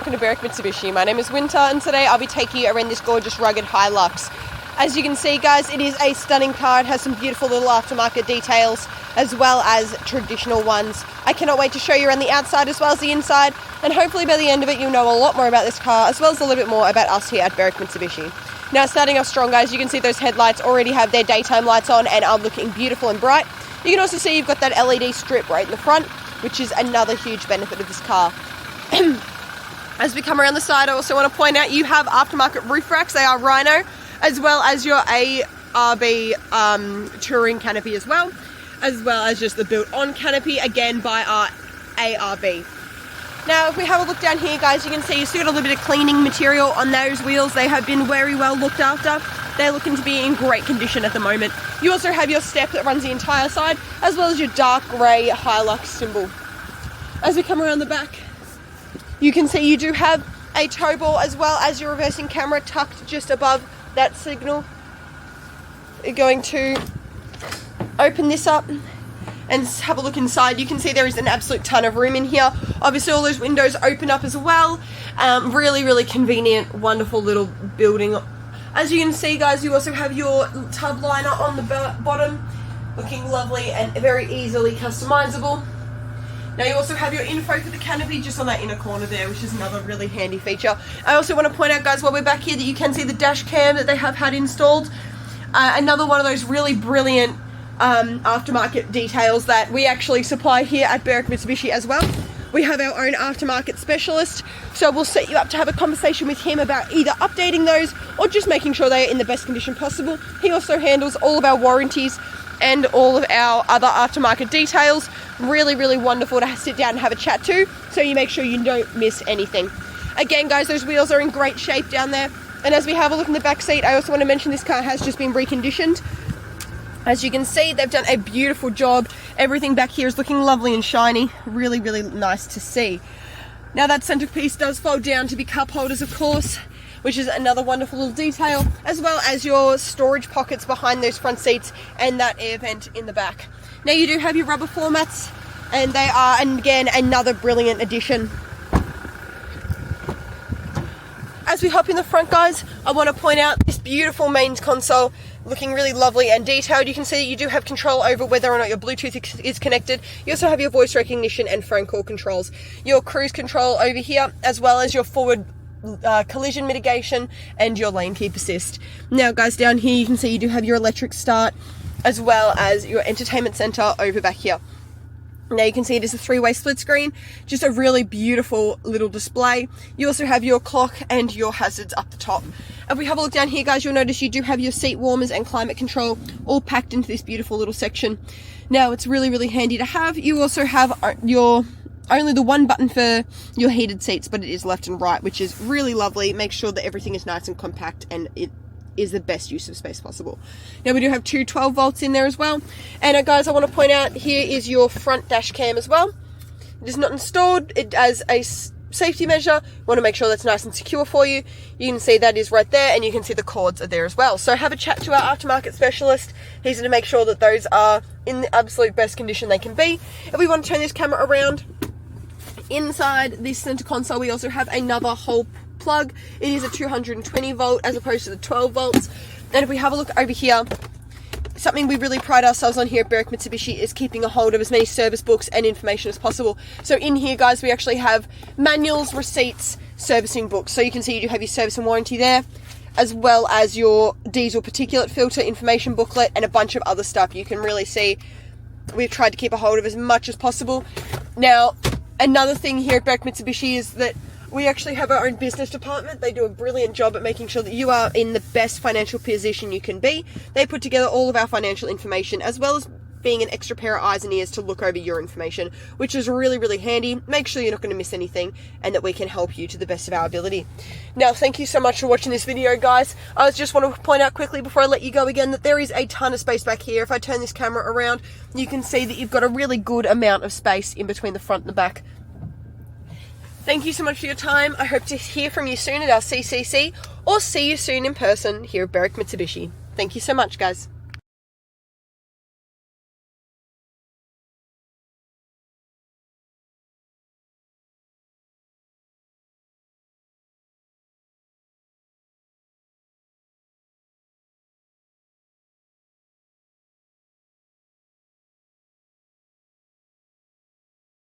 welcome to Berwick Mitsubishi. My name is Winter and today I'll be taking you around this gorgeous rugged Hilux. As you can see guys, it is a stunning car. It has some beautiful little aftermarket details as well as traditional ones. I cannot wait to show you around the outside as well as the inside, and hopefully by the end of it you'll know a lot more about this car as well as a little bit more about us here at Berwick Mitsubishi. Now starting off strong guys, you can see those headlights already have their daytime lights on and are looking beautiful and bright. You can also see you've got that LED strip right in the front, which is another huge benefit of this car. As we come around the side, I also want to point out you have aftermarket roof racks. They are Rhino, as well as your ARB touring canopy as well as just the built-on canopy, again by our ARB. Now, if we have a look down here, guys, you can see you still got a little bit of cleaning material on those wheels. They have been very well looked after. They're looking to be in great condition at the moment. You also have your step that runs the entire side, as well as your dark grey Hilux symbol. As we come around the back, you can see you do have a tow ball as well as your reversing camera tucked just above that signal. You're going to open this up and have a look inside. You can see there is an absolute ton of room in here. Obviously all those windows open up as well. Really convenient, wonderful little building. As you can see guys, you also have your tub liner on the bottom, looking lovely and very easily customizable. Now you also have your info for the canopy just on that inner corner there, which is another really handy feature. I also want to point out guys, while we're back here, that you can see the dash cam that they have had installed. Another one of those really brilliant aftermarket details that we actually supply here at Berwick Mitsubishi as well. We have our own aftermarket specialist, so we'll set you up to have a conversation with him about either updating those or just making sure they are in the best condition possible. He also handles all of our warranties and all of our other aftermarket details. Really wonderful to sit down and have a chat to, so you make sure you don't miss anything. Again guys, those wheels are in great shape down there, and as we have a look in the back seat, I also want to mention this car has just been reconditioned. As you can see, they've done a beautiful job. Everything back here is looking lovely and shiny. Really nice to see. Now that centerpiece does fold down to be cup holders, of course, which is another wonderful little detail, as well as your storage pockets behind those front seats and that air vent in the back. Now you do have your rubber floor mats, and they are, and again, another brilliant addition. As we hop in the front guys, I want to point out this beautiful mains console, looking really lovely and detailed. You can see you do have control over whether or not your Bluetooth is connected. You also have your voice recognition and phone call controls. Your cruise control over here, as well as your forward collision mitigation and your lane keep assist. Now guys, down here you can see you do have your electric start as well as your entertainment center over back here. Now you can see it is a 3-way split screen, just a really beautiful little display. You also have your clock and your hazards up the top. If we have a look down here guys, you'll notice you do have your seat warmers and climate control all packed into this beautiful little section. Now it's really handy to have. You also have your only the one button for your heated seats, but it is left and right, which is really lovely. Make sure that everything is nice and compact and it is the best use of space possible. Now we do have two 12 volts in there as well. And guys, I want to point out here is your front dash cam as well. It is not installed. It as a safety measure, want to make sure that's nice and secure for you. You can see that is right there, and you can see the cords are there as well. So have a chat to our aftermarket specialist. He's going to make sure that those are in the absolute best condition they can be. If we want to turn this camera around, inside this center console we also have another hole plug. It is a 220 volt as opposed to the 12 volts. And if we have a look over here, something we really pride ourselves on here at Berwick Mitsubishi is keeping a hold of as many service books and information as possible. So in here guys, we actually have manuals, receipts, servicing books. So you can see you do have your service and warranty there, as well as your diesel particulate filter information booklet and a bunch of other stuff. You can really see we've tried to keep a hold of as much as possible. Now another thing here at Berwick Mitsubishi is that we actually have our own business department. They do a brilliant job at making sure that you are in the best financial position you can be. They put together all of our financial information, as well as being an extra pair of eyes and ears to look over your information, which is really handy. Make sure you're not going to miss anything and that we can help you to the best of our ability. Now, thank you so much for watching this video, guys. I just want to point out quickly before I let you go again that there is a ton of space back here. If I turn this camera around, you can see that you've got a really good amount of space in between the front and the back. Thank you so much for your time. I hope to hear from you soon at our CCC or see you soon in person here at Berwick Mitsubishi. Thank you so much, guys.